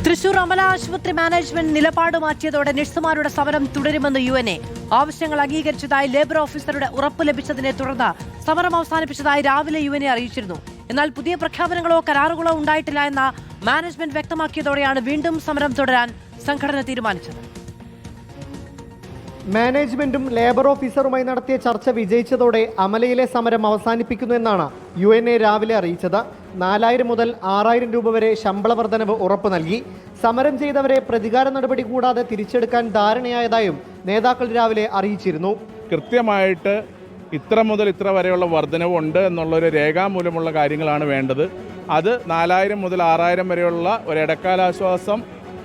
തൃശൂർ അമല ആശുപത്രി മാനേജ്മെന്റ് നിലപാട് മാറ്റിയതോടെ നഴ്സുമാരുടെ സമരം തുടരുമെന്ന് UNA. ആവശ്യങ്ങൾ അംഗീകരിച്ചതായി ലേബർ ഓഫീസറുടെ ഉറപ്പ് ലഭിച്ചതിനെ തുടർന്ന് സമരം അവസാനിപ്പിച്ചതായി രാവിലെ UNA അറിയിച്ചിരുന്നു. എന്നാൽ പുതിയ പ്രഖ്യാപനങ്ങളോ കരാറുകളോ ഉണ്ടായിട്ടില്ല എന്ന മാനേജ്മെന്റ് വ്യക്തമാക്കിയതോടെയാണ് വീണ്ടും സമരം തുടരാൻ സംഘടന തീരുമാനിച്ചത്. മാനേജ്മെന്റും ലേബർ ഓഫീസറുമായി നടത്തിയ ചർച്ച വിജയിച്ചതോടെ അമലയിലെ സമരം അവസാനിപ്പിക്കുന്നു എന്നാണ് UNA രാവിലെ അറിയിച്ചത്. 4000 മുതൽ 6000 രൂപ വരെ ശമ്പള വർധനവ് ഉറപ്പു നൽകി. സമരം ചെയ്തവരെ പ്രതികാര നടപടി കൂടാതെ തിരിച്ചെടുക്കാൻ ധാരണയായതായും നേതാക്കൾ രാവിലെ അറിയിച്ചിരുന്നു. കൃത്യമായിട്ട് ഇത്ര മുതൽ ഇത്ര വരെയുള്ള വർധനവ് ഉണ്ട് എന്നുള്ളൊരു രേഖാമൂലമുള്ള കാര്യങ്ങളാണ് വേണ്ടത്. അത് 4000 മുതൽ 6000 വരെയുള്ള ഒരു ഇടക്കാലാശ്വാസം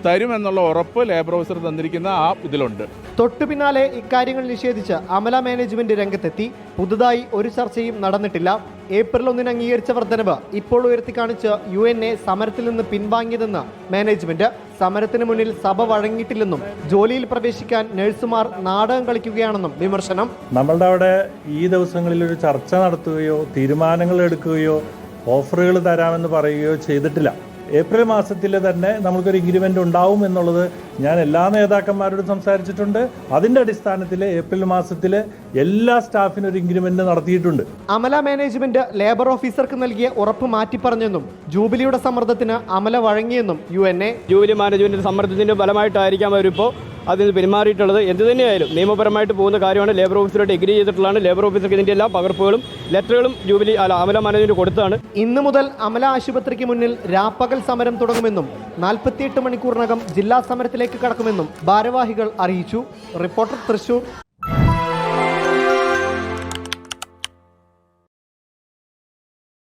തരുമെന്നുള്ള ഉറപ്പ് ലേബർ ഓഫീസർ തന്നിരിക്കുന്ന ആ ഇതിലുണ്ട്. തൊട്ടു പിന്നാലെ ഇക്കാര്യങ്ങൾ നിഷേധിച്ച് അമല മാനേജ്മെന്റ് രംഗത്തെത്തി. പുതുതായി ഒരു ചർച്ചയും നടന്നിട്ടില്ല. ഏപ്രിൽ 1 അംഗീകരിച്ച വർധനവ് ഇപ്പോൾ ഉയർത്തിക്കാണിച്ച് UNA സമരത്തിൽ നിന്ന് പിൻവാങ്ങിയതെന്ന് മാനേജ്മെന്റ്. സമരത്തിന് മുന്നിൽ സഭ വഴങ്ങിയിട്ടില്ലെന്നും ജോലിയിൽ പ്രവേശിക്കാൻ നഴ്സുമാർ നാടകം കളിക്കുകയാണെന്നും വിമർശനം. നമ്മളുടെ അവിടെ ഈ ദിവസങ്ങളിൽ ഒരു ചർച്ച നടത്തുകയോ തീരുമാനങ്ങൾ എടുക്കുകയോ ഓഫറുകൾ തരാമെന്ന് പറയുകയോ ചെയ്തിട്ടില്ല. ഏപ്രിൽ മാസത്തിൽ തന്നെ നമുക്കൊരു ഇൻക്രിമെൻ്റ് ഉണ്ടാവും എന്നുള്ളത് ഞാൻ എല്ലാ നേതാക്കന്മാരോടും സംസാരിച്ചിട്ടുണ്ട്. അതിൻ്റെ അടിസ്ഥാനത്തിൽ ഏപ്രിൽ മാസത്തിൽ എല്ലാ സ്റ്റാഫിനും ഒരു ഇൻക്രിമെൻ്റ് നടത്തിയിട്ടുണ്ട്. അമല മാനേജ്മെന്റ് ലേബർ ഓഫീസർക്ക് നൽകിയ ഉറപ്പ് മാറ്റിപ്പറഞ്ഞെന്നും ജൂബിലിയുടെ സമ്മർദ്ദത്തിന് അമല വഴങ്ങിയെന്നും UNA. ജൂബിലി മാനേജ്മെന്റിന്റെ സമ്മർദ്ദത്തിന്റെ ഫലമായിട്ടായിരിക്കാം അവരിപ്പോൾ അതിൽ പെരുമാറിയിട്ടുള്ളത്. എന്ത് തന്നെയായാലും നിയമപരമായിട്ട് പോകുന്ന കാര്യമാണ്. ലേബർ ഓഫീസറായിട്ട് എഗ്രി ചെയ്തിട്ടുള്ളതാണ്. ലേബർ ഓഫീസർക്ക് ഇതിൻ്റെ എല്ലാ പകർപ്പുകളും ലെറ്ററുകളും അമല മാനേജ്മെന്റ് കൊടുത്താണ്. ഇന്നു മുതൽ അമല ആശുപത്രിക്ക് മുന്നിൽ രാപ്പകൽ സമരം തുടങ്ങുമെന്നും 48 മണിക്കൂറിനകം ജില്ലാ സമരത്തിലേക്ക് കടക്കുമെന്നും ഭാരവാഹികൾ അറിയിച്ചു. റിപ്പോർട്ടർ, തൃശൂർ.